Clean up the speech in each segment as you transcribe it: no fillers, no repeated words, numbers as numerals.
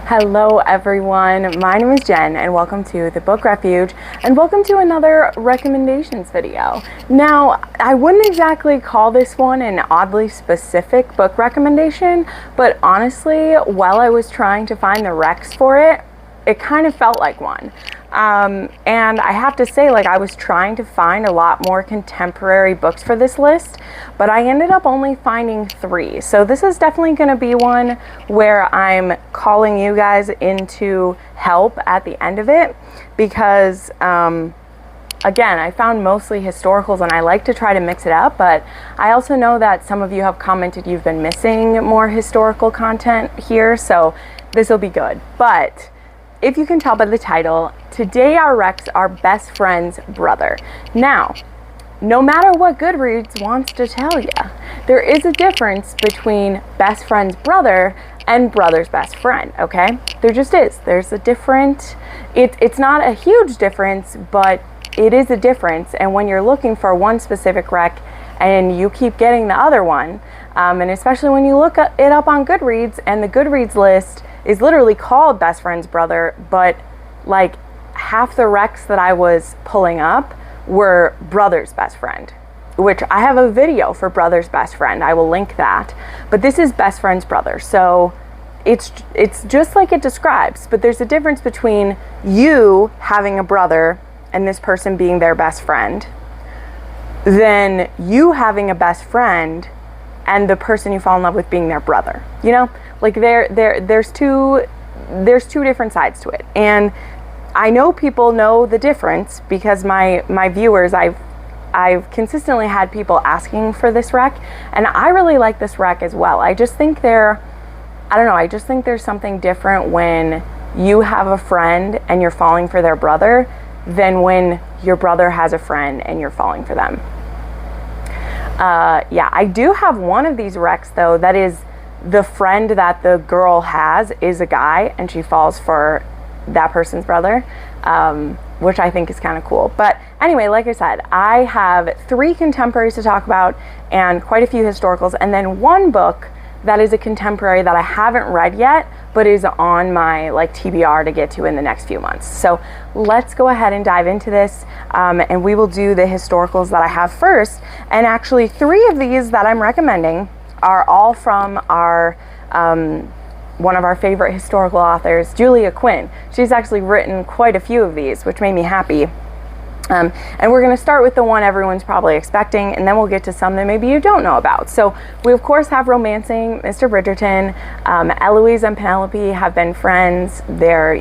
Hello everyone, my name is Jen and welcome to the Book Refuge and welcome to another recommendations video. Now, I wouldn't exactly call this one an oddly specific book recommendation, but honestly, while I was trying to find the recs for it, it kind of felt like one. And I have to say, I was trying to find a lot more contemporary books for this list, but I ended up only finding 3. So this is definitely going to be one where I'm calling you guys into help at the end of it because, again, I found mostly historicals and I like to try to mix it up, but I also know that some of you have commented you've been missing more historical content here, so this will be good. But if you can tell by the title, today our recs are best friend's brother. Now, no matter what Goodreads wants to tell you, there is a difference between best friend's brother and brother's best friend, okay? There just is. There's a different, it's not a huge difference, but it is a difference. And when you're looking for one specific rec and you keep getting the other one, and especially when you look it up on Goodreads and the Goodreads list is literally called best friend's brother, but half the recs that I was pulling up were brother's best friend, which I have a video for brother's best friend. I will link that, but this is best friend's brother. So it's just like it describes, but there's a difference between you having a brother and this person being their best friend than you having a best friend and the person you fall in love with being their brother. You know, there's two different sides to it. And I know people know the difference because my viewers, I've consistently had people asking for this rec, and I really like this rec as well. I just think I just think there's something different when you have a friend and you're falling for their brother than when your brother has a friend and you're falling for them. Yeah, I do have one of these recs though that is the friend that the girl has is a guy and she falls for that person's brother, which I think is kind of cool. But anyway, like I said, I have 3 contemporaries to talk about and quite a few historicals, and then one book that is a contemporary that I haven't read yet, but is on my TBR to get to in the next few months. So let's go ahead and dive into this, and we will do the historicals that I have first. And actually 3 of these that I'm recommending are all from our one of our favorite historical authors, Julia Quinn. She's actually written quite a few of these, which made me happy. And we're going to start with the one everyone's probably expecting, and then we'll get to some that maybe you don't know about. So we of course have Romancing Mr. Bridgerton. Eloise and Penelope have been friends their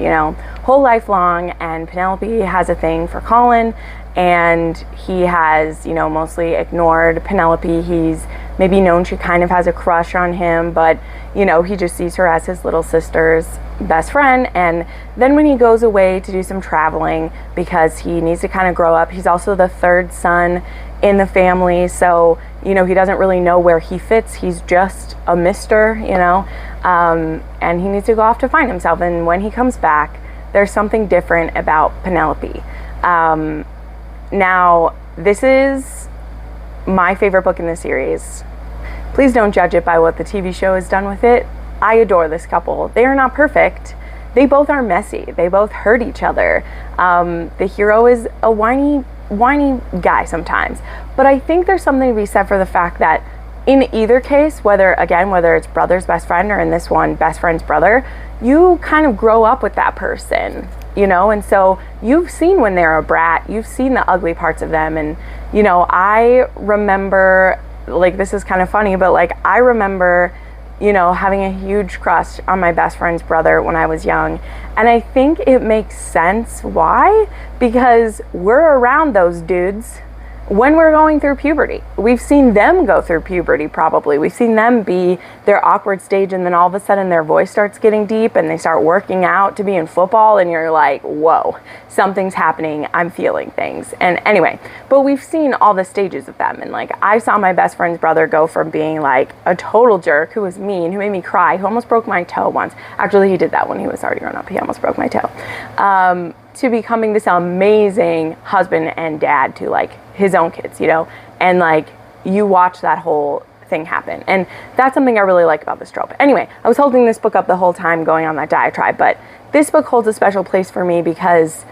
whole life long, and Penelope has a thing for Colin, and he has mostly ignored Penelope. He's maybe known she kind of has a crush on him, but he just sees her as his little sister's best friend. And then when he goes away to do some traveling because he needs to kind of grow up, he's also the 3rd son in the family, so he doesn't really know where he fits. He's just a mister, and he needs to go off to find himself. And when he comes back, there's something different about Penelope. Now, this is my favorite book in the series. Please don't judge it by what the TV show has done with it. I adore this couple. They are not perfect. They both are messy. They both hurt each other. The hero is a whiny guy sometimes. But I think there's something to be said for the fact that in either case, whether it's brother's best friend or in this one, best friend's brother, you kind of grow up with that person, and so you've seen when they're a brat, you've seen the ugly parts of them. And, I remember, this is kind of funny, but I remember, having a huge crush on my best friend's brother when I was young. And I think it makes sense. Why? Because we're around those dudes when we're going through puberty. We've seen them go through puberty probably. We've seen them be their awkward stage, and then all of a sudden their voice starts getting deep and they start working out to be in football, and you're like, whoa, something's happening. I'm feeling things. And anyway, but we've seen all the stages of them. And I saw my best friend's brother go from being a total jerk who was mean, who made me cry, who almost broke my toe once. Actually, he did that when he was already grown up. He almost broke my toe. To becoming this amazing husband and dad to his own kids, and you watch that whole thing happen. And that's something I really like about this trope. Anyway, I was holding this book up the whole time going on that diatribe, but this book holds a special place for me because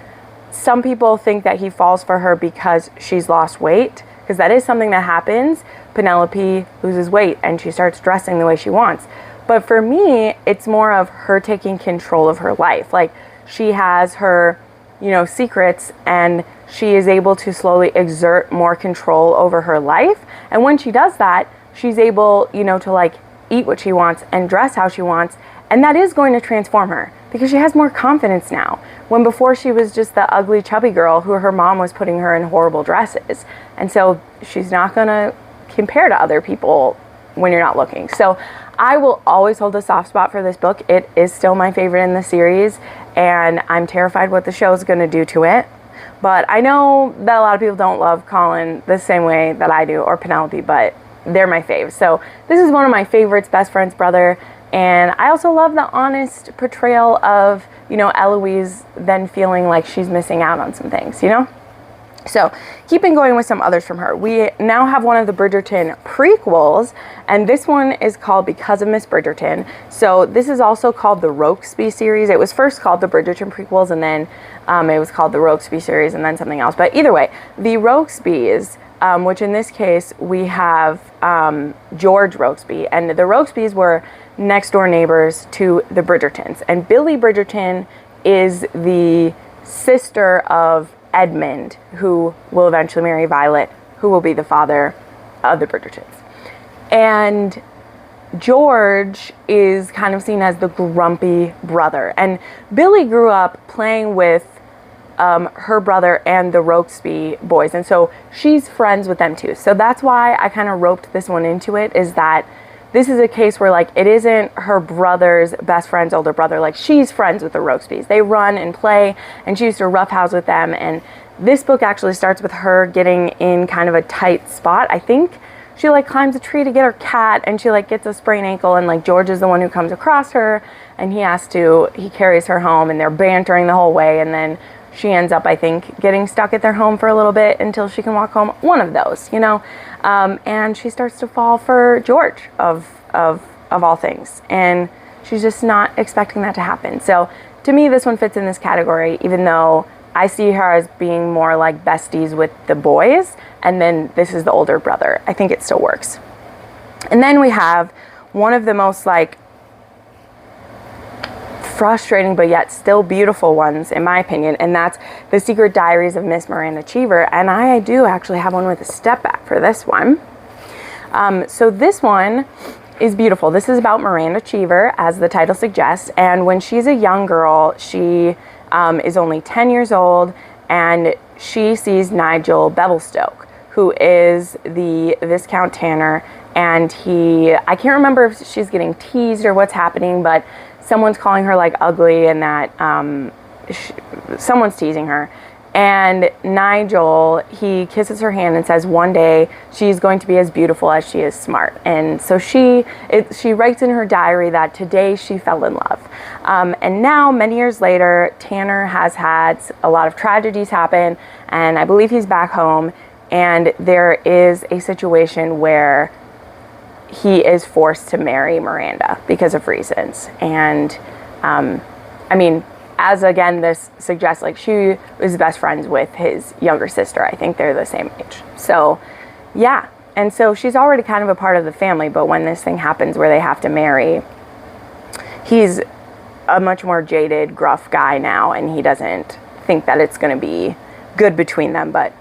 some people think that he falls for her because she's lost weight, because that is something that happens. Penelope loses weight and she starts dressing the way she wants. But for me, it's more of her taking control of her life. Like, she has her, you know, secrets, and she is able to slowly exert more control over her life. And when she does that, she's able, you know, to like eat what she wants and dress how she wants. And that is going to transform her because she has more confidence now. When before she was just the ugly, chubby girl who her mom was putting her in horrible dresses. And so she's not going to compare to other people when you're not looking. So I will always hold a soft spot for this book. It is still my favorite in the series, and I'm terrified what the show is going to do to it. But I know that a lot of people don't love Colin the same way that I do, or Penelope, but they're my faves. So this is one of my favorites, best friend's brother. And I also love the honest portrayal of, you know, Eloise then feeling like she's missing out on some things, you know? So, keeping going with some others from her, we now have one of the Bridgerton prequels, and this one is called Because of Miss Bridgerton. So, this is also called the Rokesby series. It was first called the Bridgerton prequels, and then it was called the Rokesby series, and then something else. But either way, the Rokesbys, which in this case we have George Rokesby, and the Rokesbys were next door neighbors to the Bridgertons. And Billy Bridgerton is the sister of Edmund, who will eventually marry Violet, who will be the father of the Bridgertons. And George is kind of seen as the grumpy brother. And Billy grew up playing with her brother and the Rokesby boys. And so she's friends with them too. So that's why I kind of roped this one into it, is that this is a case where, like, it isn't her brother's best friend's older brother. Like, she's friends with the Rokesbys. They run and play, and she used to roughhouse with them. And this book actually starts with her getting in kind of a tight spot. I think she, like, climbs a tree to get her cat, and she, like, gets a sprained ankle, and, like, George is the one who comes across her, and he carries her home, and they're bantering the whole way, and then she ends up, I think, getting stuck at their home for a little bit until she can walk home. One of those, you know? And she starts to fall for George, of all things. And she's just not expecting that to happen. So to me, this one fits in this category, even though I see her as being more like besties with the boys. And then this is the older brother. I think it still works. And then we have one of the most, like, frustrating but yet still beautiful ones, in my opinion, and that's The Secret Diaries of Miss Miranda Cheever. And I do actually have one with a step back for this one. So this one is beautiful. This is about Miranda Cheever, as the title suggests, and when she's a young girl, she is only 10 years old, and she sees Nigel Bevelstoke, who is the Viscount Tanner, and I can't remember if she's getting teased or what's happening, but someone's calling her, like, ugly, and that someone's teasing her. And Nigel, he kisses her hand and says one day she's going to be as beautiful as she is smart. And so she writes in her diary that today she fell in love. And now, many years later, Tanner has had a lot of tragedies happen, and I believe he's back home, and there is a situation where he is forced to marry Miranda because of reasons. And I mean, as again this suggests, like, she was best friends with his younger sister. I think they're the same age. So yeah, and so she's already kind of a part of the family, but when this thing happens where they have to marry, he's a much more jaded, gruff guy now, and he doesn't think that it's going to be good between them, but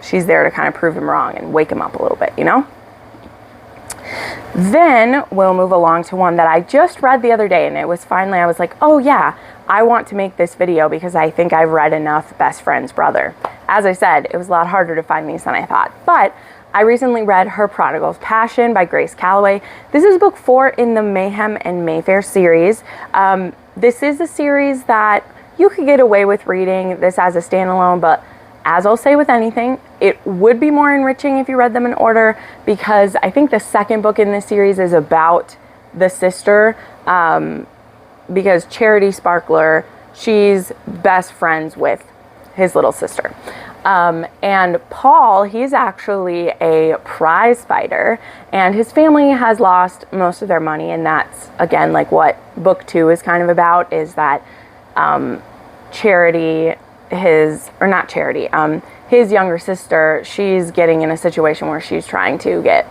she's there to kind of prove him wrong and wake him up a little bit, you know? Then we'll move along to one that I just read the other day, and it was finally, I was like, oh yeah, I want to make this video because I think I've read enough Best Friend's Brother. As I said, it was a lot harder to find these than I thought, but I recently read her Prodigal Passion by Grace Calloway. This is book 4 in the Mayhem and Mayfair series. This is a series that you could get away with reading this as a standalone, but as I'll say with anything, it would be more enriching if you read them in order, because I think the second book in this series is about the sister, because Charity Sparkler, she's best friends with his little sister. And Paul, he's actually a prize fighter, and his family has lost most of their money, and that's, again, like what book 2 is kind of about, is that Charity, his younger sister, she's getting in a situation where she's trying to get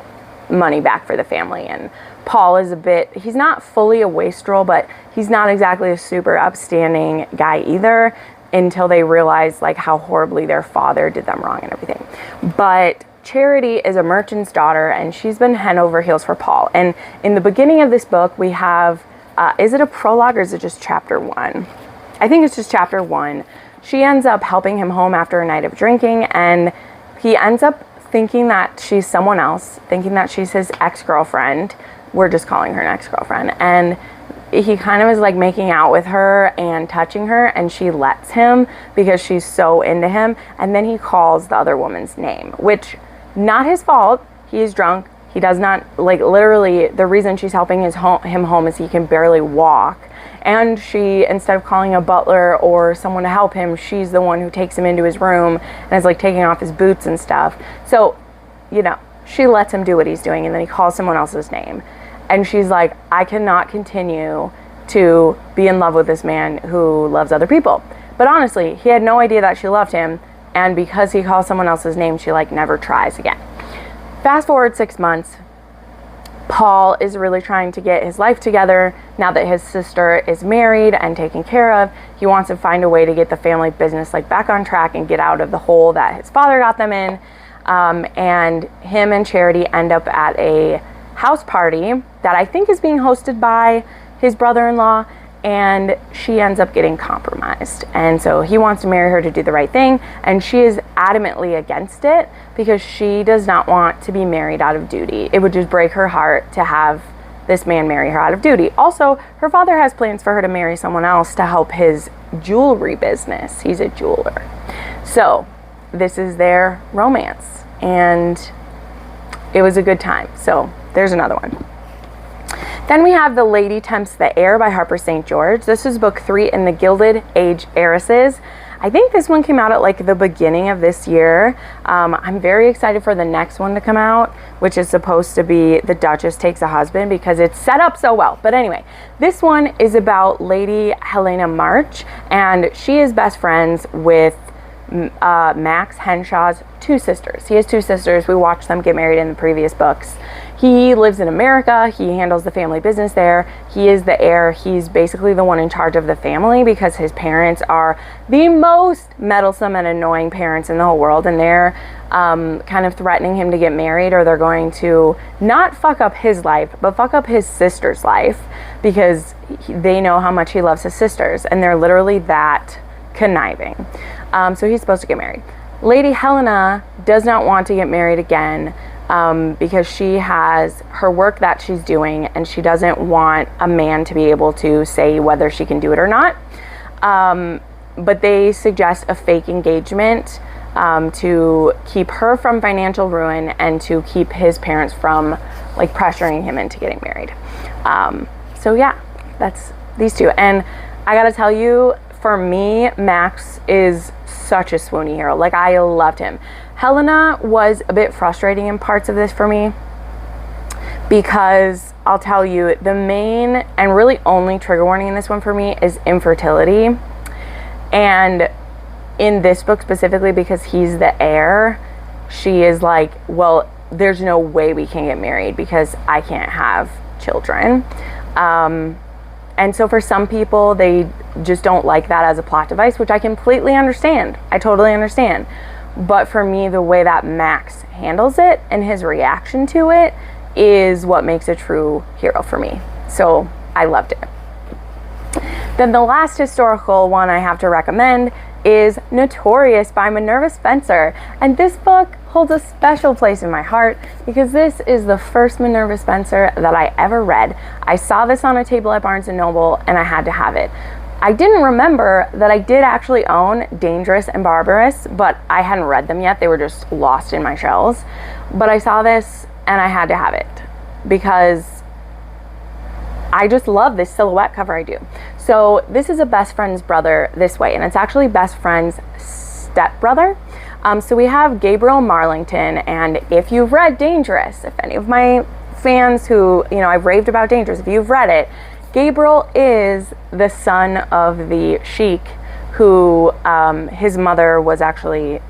money back for the family, and Paul is he's not fully a wastrel, but he's not exactly a super upstanding guy either, until they realize like how horribly their father did them wrong and everything. But Charity is a merchant's daughter, and she's been head over heels for Paul. And in the beginning of this book, we have, is it a prologue or is it just chapter 1? I think it's just chapter 1. She ends up helping him home after a night of drinking, and he ends up thinking that she's someone else, thinking that she's his ex-girlfriend. We're just calling her an ex-girlfriend. And he kind of is like making out with her and touching her, and she lets him because she's so into him. And then he calls the other woman's name, which, not his fault. He's drunk. He does not, like, literally the reason she's helping him home is he can barely walk. And she, instead of calling a butler or someone to help him, she's the one who takes him into his room and is like taking off his boots and stuff. So, you know, she lets him do what he's doing, and then he calls someone else's name. And she's like, I cannot continue to be in love with this man who loves other people. But honestly, he had no idea that she loved him. And because he calls someone else's name, she like never tries again. Fast forward 6 months. Paul is really trying to get his life together now that his sister is married and taken care of. He wants to find a way to get the family business like back on track and get out of the hole that his father got them in. And him and Charity end up at a house party that I think is being hosted by his brother-in-law, and she ends up getting compromised. And so he wants to marry her to do the right thing, and she is adamantly against it because she does not want to be married out of duty. It would just break her heart to have this man marry her out of duty. Also, her father has plans for her to marry someone else to help his jewelry business. He's a jeweler. So this is their romance, and it was a good time. So there's another one. Then we have The Lady Tempts the Air by Harper St. George. This is book 3 in the Gilded Age Heiresses. I think this one came out at like the beginning of this year. I'm very excited for the next one to come out, which is supposed to be The Duchess Takes a Husband, because it's set up so well. But anyway, this one is about Lady Helena March, and she is best friends with Max Henshaw's 2 sisters. He has 2 sisters. We watched them get married in the previous books. He lives in America. He handles the family business there. He is the heir. He's basically the one in charge of the family because his parents are the most meddlesome and annoying parents in the whole world, and they're kind of threatening him to get married, or they're going to not fuck up his life, but fuck up his sister's life, because they know how much he loves his sisters, and they're literally that conniving. So he's supposed to get married. Lady Helena does not want to get married again because she has her work that she's doing, and she doesn't want a man to be able to say whether she can do it or not. But they suggest a fake engagement to keep her from financial ruin and to keep his parents from like pressuring him into getting married. So yeah, that's these 2. And I gotta tell you, for me, Max is such a swoony hero. Like, I loved him. Helena was a bit frustrating in parts of this for me, because I'll tell you, the main and really only trigger warning in this one for me is infertility. And in this book specifically, because he's the heir, she is like, well, there's no way we can get married because I can't have children. And so for some people, they just don't like that as a plot device, which I completely understand. I totally understand. But for me, the way that Max handles it and his reaction to it is what makes a true hero for me. So I loved it. Then the last historical one I have to recommend is Notorious by Minerva Spencer. And this book holds a special place in my heart because this is the first Minerva Spencer that I ever read. I saw this on a table at Barnes & Noble and I had to have it. I didn't remember that I did actually own Dangerous and Barbarous, but I hadn't read them yet. They were just lost in my shelves. But I saw this and I had to have it because I just love this silhouette cover. I do. So this is a best friend's brother this way, and it's actually best friend's stepbrother. So we have Gabriel Marlington, and if you've read Dangerous, if any of my fans who, I've raved about Dangerous, if you've read it, Gabriel is the son of the sheik who, his mother was actually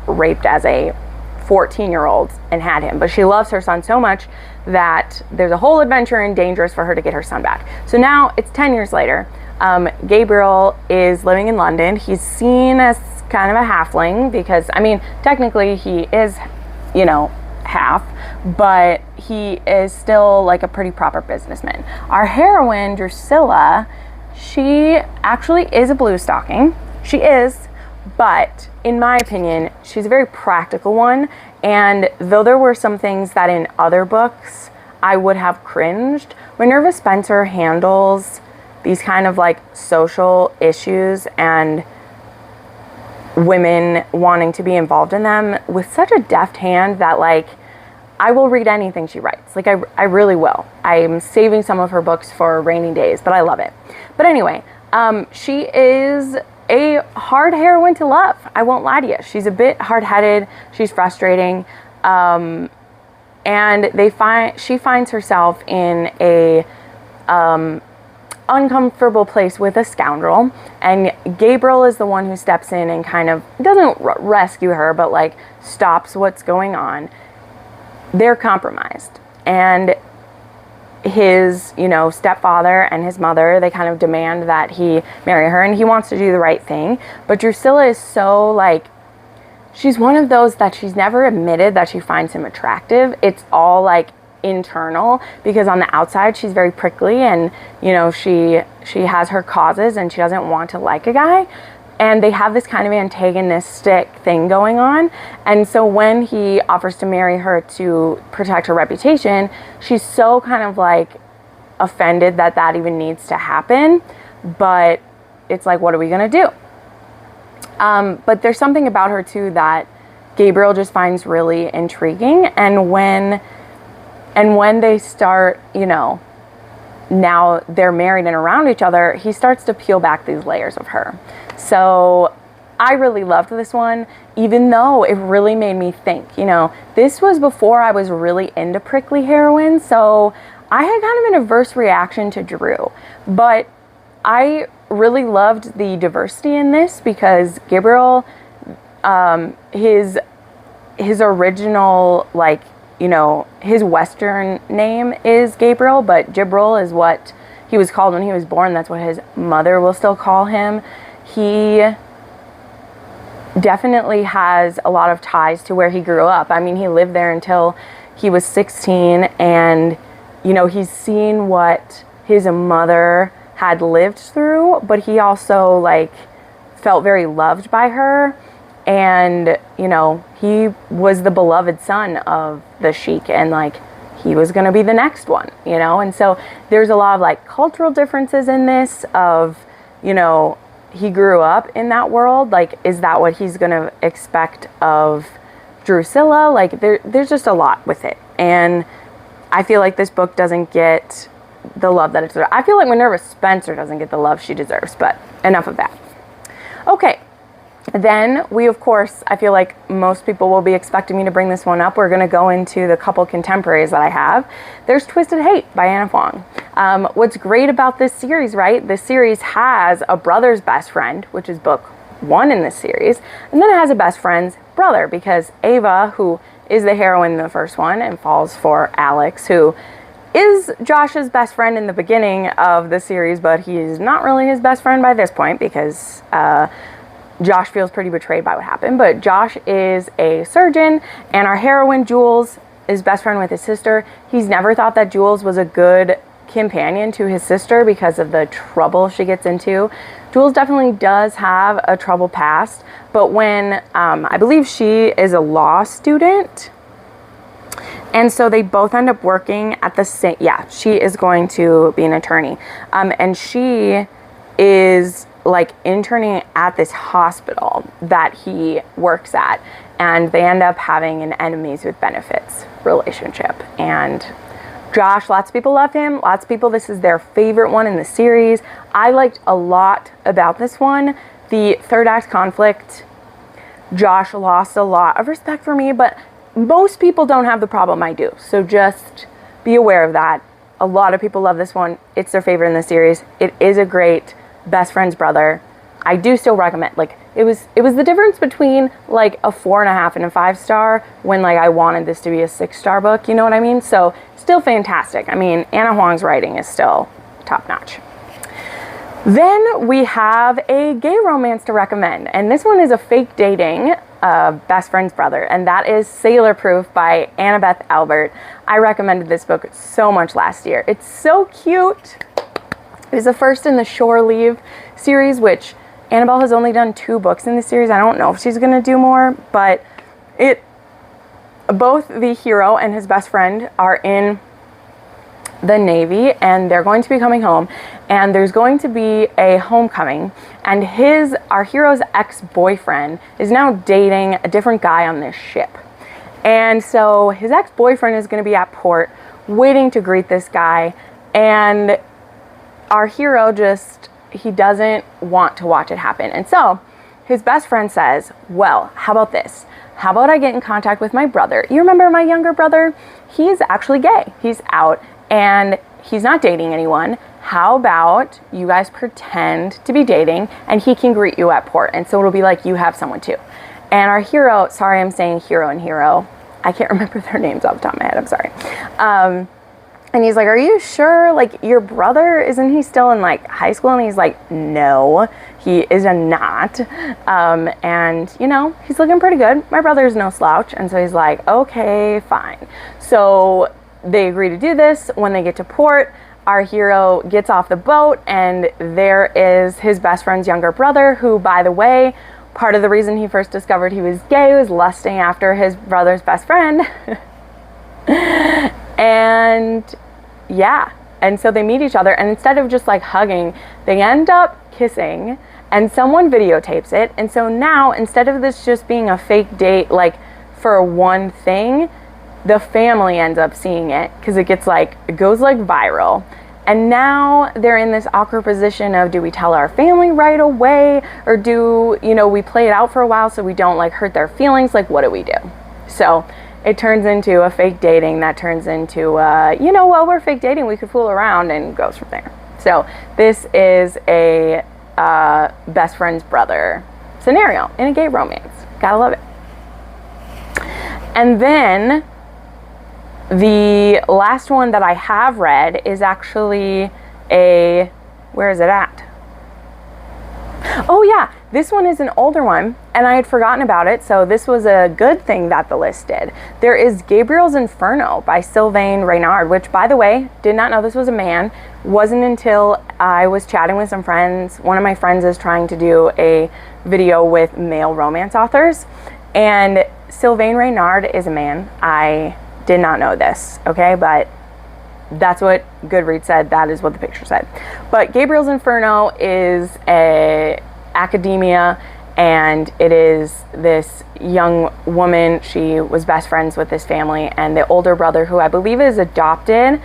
raped as a 14-year-old and had him, but she loves her son so much that there's a whole adventure in Dangerous for her to get her son back. So now it's 10 years later. Gabriel is living in London. He's seen as kind of a halfling because, technically he is, half, but he is still like a pretty proper businessman. Our heroine, Drusilla, she actually is a blue stocking. She is, but in my opinion, she's a very practical one. And though there were some things that in other books I would have cringed, Minerva Spencer handles these kind of like social issues and women wanting to be involved in them with such a deft hand that like I will read anything she writes. Like I really will. I'm saving some of her books for rainy days, but I love it. But anyway, she is a hard heroine to love. I won't lie to you. She's a bit hard-headed. She's frustrating. And she finds herself in a uncomfortable place with a scoundrel, and Gabriel is the one who steps in and kind of doesn't rescue her, but like stops what's going on. They're compromised, and his stepfather and his mother, they kind of demand that he marry her, and he wants to do the right thing. But Drusilla is so like, she's one of those that she's never admitted that she finds him attractive. It's all like internal, because on the outside she's very prickly, and she has her causes and she doesn't want to like a guy, and they have this kind of antagonistic thing going on. And so when he offers to marry her to protect her reputation, she's so kind of like offended that even needs to happen. But it's like, what are we gonna do? But there's something about her too that Gabriel just finds really intriguing, and when they start, now they're married and around each other, he starts to peel back these layers of her. So I really loved this one, even though it really made me think. This was before I was really into prickly heroines, so I had kind of an adverse reaction to Drew. But I really loved the diversity in this, because Gabriel, his original, like, his Western name is Gabriel, but Jibril is what he was called when he was born. That's what his mother will still call him. He definitely has a lot of ties to where he grew up. He lived there until he was 16, and, he's seen what his mother had lived through, but he also, like, felt very loved by her. And, he was the beloved son of the sheik, and like, he was going to be the next one, and so there's a lot of like cultural differences in this of, he grew up in that world. Like, is that what he's going to expect of Drusilla? Like, there's just a lot with it. And I feel like this book doesn't get the love that it deserves. I feel like Minerva Spencer doesn't get the love she deserves, but enough of that. Okay. Then we, of course, I feel like most people will be expecting me to bring this one up. We're going to go into the couple contemporaries that I have. There's Twisted Hate by Anna Fong. What's great about this series, right? This series has a brother's best friend, which is book 1 in this series. And then it has a best friend's brother, because Ava, who is the heroine in the first one and falls for Alex, who is Josh's best friend in the beginning of the series, but he's not really his best friend by this point, because Josh feels pretty betrayed by what happened. But Josh is a surgeon, and our heroine, Jules, is best friend with his sister. He's never thought that Jules was a good companion to his sister because of the trouble she gets into. Jules definitely does have a troubled past, but when, I believe she is a law student, and so they both end up working at the same, she is going to be an attorney. And she is like interning at this hospital that he works at, and they end up having an enemies with benefits relationship. And Josh, lots of people love him. Lots of people, this is their favorite one in the series. I liked a lot about this one. The third act conflict Josh lost a lot of respect for me, but most people don't have the problem I do. So just be aware of that. A lot of people love this one. It's their favorite in the series. It is a great best friend's brother. I do still recommend, like, it was the difference between like a 4.5 and a 5-star when like I wanted this to be a 6-star book, you know what I mean? So still fantastic. I mean, Anna Huang's writing is still top notch. Then we have a gay romance to recommend, and this one is a fake dating best friend's brother, and that is Sailor Proof by Annabeth Albert. I recommended this book so much last year. It's so cute. It was the first in the Shore Leave series, which Annabelle has only done 2 books in the series. I don't know if she's gonna do more, but both the hero and his best friend are in the Navy, and they're going to be coming home, and there's going to be a homecoming, and our hero's ex-boyfriend is now dating a different guy on this ship. And so his ex-boyfriend is going to be at port waiting to greet this guy, and our hero he doesn't want to watch it happen. And so his best friend says, well, how about this? How about I get in contact with my brother? You remember my younger brother? He's actually gay. He's out and he's not dating anyone. How about you guys pretend to be dating and he can greet you at port? And so it'll be like you have someone too. And our hero, sorry, I'm saying hero and hero. I can't remember their names off the top of my head. I'm sorry. And he's like, are you sure? Like, your brother, isn't he still in like high school? And he's like, no, he is not. And you know, he's looking pretty good. My brother's no slouch. And so he's like, okay, fine. So they agree to do this. When they get to port, our hero gets off the boat, and there is his best friend's younger brother, who, by the way, part of the reason he first discovered he was gay was lusting after his brother's best friend. And yeah, and so they meet each other, and instead of just like hugging, they end up kissing, and someone videotapes it. And so now, instead of this just being a fake date like for one thing, the family ends up seeing it because it goes like viral. And now they're in this awkward position of, do we tell our family right away, or do, you know, we play it out for a while so we don't like hurt their feelings? Like, what do we do? So it turns into a fake dating that turns into, you know, well, we're fake dating, we could fool around, and goes from there. So this is a best friend's brother scenario in a gay romance. Gotta love it. And then the last one that I have read is actually where is it at? Oh yeah, this one is an older one, and I had forgotten about it, so this was a good thing that the list did. There is Gabriels Inferno by Sylvain Reynard, which, by the way, did not know this was a man. Wasn't until I was chatting with some friends. One of my friends is trying to do a video with male romance authors, and Sylvain Reynard is a man. I did not know this, okay, but that's what Goodreads said. That is what the picture said. But Gabriels Inferno is a academia, and it is this young woman. She was best friends with this family, and the older brother, who I believe is adopted,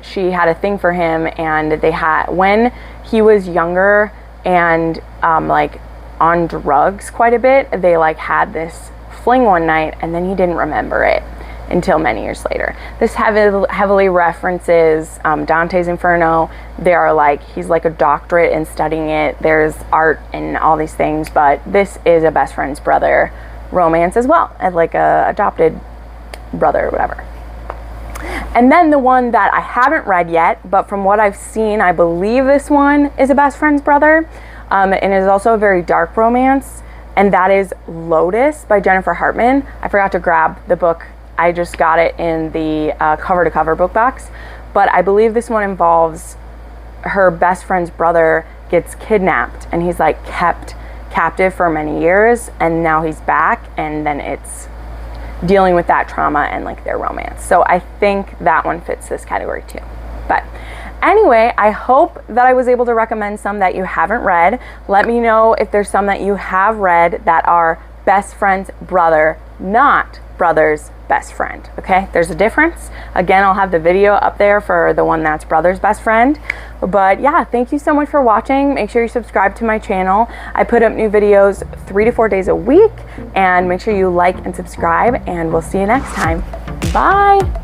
she had a thing for him, and they had, when he was younger and like on drugs quite a bit, they like had this fling one night, and then he didn't remember it until many years later. This heavily references Dante's Inferno. There are like, he's like a doctorate in studying it. There's art and all these things, but this is a best friend's brother romance as well, as like a adopted brother or whatever. And then the one that I haven't read yet, but from what I've seen, I believe this one is a best friend's brother, and is also a very dark romance, and that is Lotus by Jennifer Hartman. I forgot to grab the book. I just got it in the cover-to-cover book box, but I believe this one involves her best friend's brother gets kidnapped, and he's like kept captive for many years, and now he's back, and then it's dealing with that trauma and like their romance. So I think that one fits this category too. But anyway, I hope that I was able to recommend some that you haven't read. Let me know if there's some that you have read that are best friend's brother, not brother's best friend. Okay, there's a difference. Again, I'll have the video up there for the one that's brother's best friend. But yeah, thank you so much for watching. Make sure you subscribe to my channel. I put up new videos 3 to 4 days a week, and make sure you like and subscribe, and we'll see you next time. Bye.